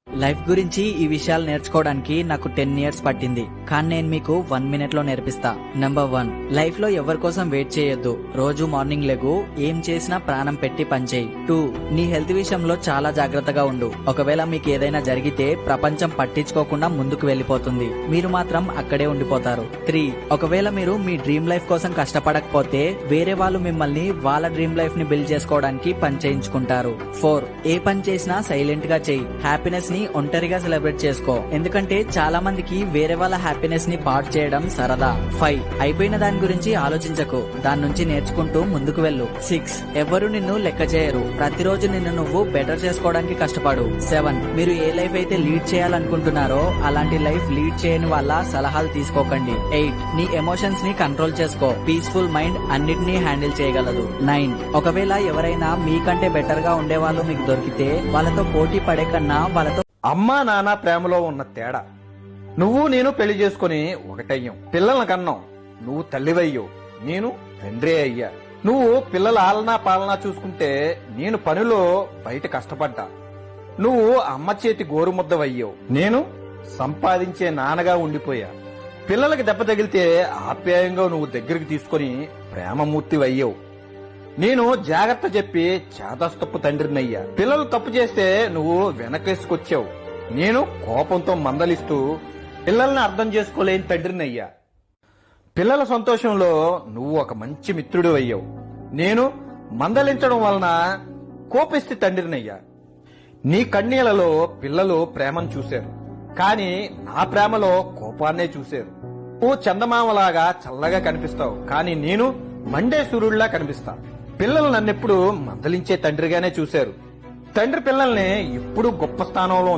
Life గురించి ఈ విషయాలు నేర్చుకోవడానికి నాకు 10 ఇయర్స్ పట్టింది, కానీ నేను మీకు 1 మినిట్ లో నేర్పిస్తా. నెంబర్ 1, లైఫ్ లో ఎవరి కోసం వెయిట్ చేయొద్దు. రోజు మార్నింగ్ లెగు, ఏం చేసినా ప్రాణం పెట్టి పనిచేయి. 2, నీ హెల్త్ విషయంలో చాలా జాగ్రత్తగా ఉండు. ఒకవేళ మీకు ఏదైనా జరిగితే ప్రపంచం పట్టించుకోకుండా ముందుకు వెళ్లిపోతుంది, మీరు మాత్రం అక్కడే ఉండిపోతారు. 3, ఒకవేళ మీరు మీ డ్రీమ్ లైఫ్ కోసం కష్టపడకపోతే వేరే వాళ్ళు మిమ్మల్ని వాళ్ళ డ్రీమ్ లైఫ్ ని బిల్డ్ చేసుకోవడానికి పని చేయించుకుంటారు. 4, ఏ పని చేసినా సైలెంట్ గా చెయ్యి. హ్యాపీనెస్ ని ఒంటరిగా సెలబ్రేట్ చేసుకో, ఎందుకంటే చాలా మందికి వేరే వాళ్ళ హ్యాపీనెస్ ని పాడు చేయడం సరదా. 5, అయిపోయిన దాని గురించి ఆలోచించకు, దాని నుంచి నేర్చుకుంటూ ముందుకు వెళ్ళు. 6, ఎవరు నిన్ను లెక్క చేయరు, ప్రతిరోజు నిన్ను నువ్వు బెటర్ చేసుకోవడానికి కష్టపడు. 7, మీరు ఏ లైఫ్ అయితే లీడ్ చేయాలనుకుంటున్నారో అలాంటి లైఫ్ లీడ్ చేయని వాళ్ళ సలహాలు తీసుకోకండి. 8, నీ ఎమోషన్స్ ని కంట్రోల్ చేసుకో, పీస్ఫుల్ మైండ్ అన్నిటినీ హ్యాండిల్ చేయగలదు. 9, ఒకవేళ ఎవరైనా మీకంటే బెటర్ గా ఉండేవాళ్ళు మీకు దొరికితే వాళ్ళతో పోటీ పడే కన్నా వాళ్ళతో అమ్మా నాన్న ప్రేమలో ఉన్న తేడా. నువ్వు నేను పెళ్లి చేసుకుని ఒకటయ్యాం, పిల్లల్ని కన్నాం. నువ్వు తల్లివయ్యావు, నేను తండ్రి అయ్యా. నువ్వు పిల్లల ఆలనా పాలనా చూసుకుంటే నేను పనిలో బయట కష్టపడ్డా. నువ్వు అమ్మ చేతి గోరుముద్దవయ్యావు, నేను సంపాదించే నాన్నగా ఉండిపోయా. పిల్లలకి దెబ్బ తగిలితే ఆప్యాయంగా నువ్వు దగ్గరికి తీసుకుని ప్రేమమూర్తివయ్యావు. నేను జాగ్రత్త చెప్పి చేదస్తపు తండ్రినయ్యా. పిల్లలు తప్పు చేస్తే నువ్వు వెనకేసుకొచ్చావు, నేను కోపంతో మందలిస్తూ పిల్లల్ని అర్థం చేసుకోలేని తండ్రినయ్యా. పిల్లల సంతోషంలో నువ్వు ఒక మంచి మిత్రుడు అయ్యావు, నేను మందలించడం వలన కోపిస్తే తండ్రినయ్యా. నీ కన్నీళ్లలో పిల్లలు ప్రేమను చూశారు, కానీ నా ప్రేమలో కోపాన్నే చూశారు. నువ్వు చందమామలాగా చల్లగా కనిపిస్తావు, కానీ నేను మండే సూర్యుడిలా కనిపిస్తా. పిల్లలు నన్నెప్పుడు మందలించే తండ్రిగానే చూశారు. తండ్రి పిల్లల్ని ఎప్పుడూ గొప్ప స్థానంలో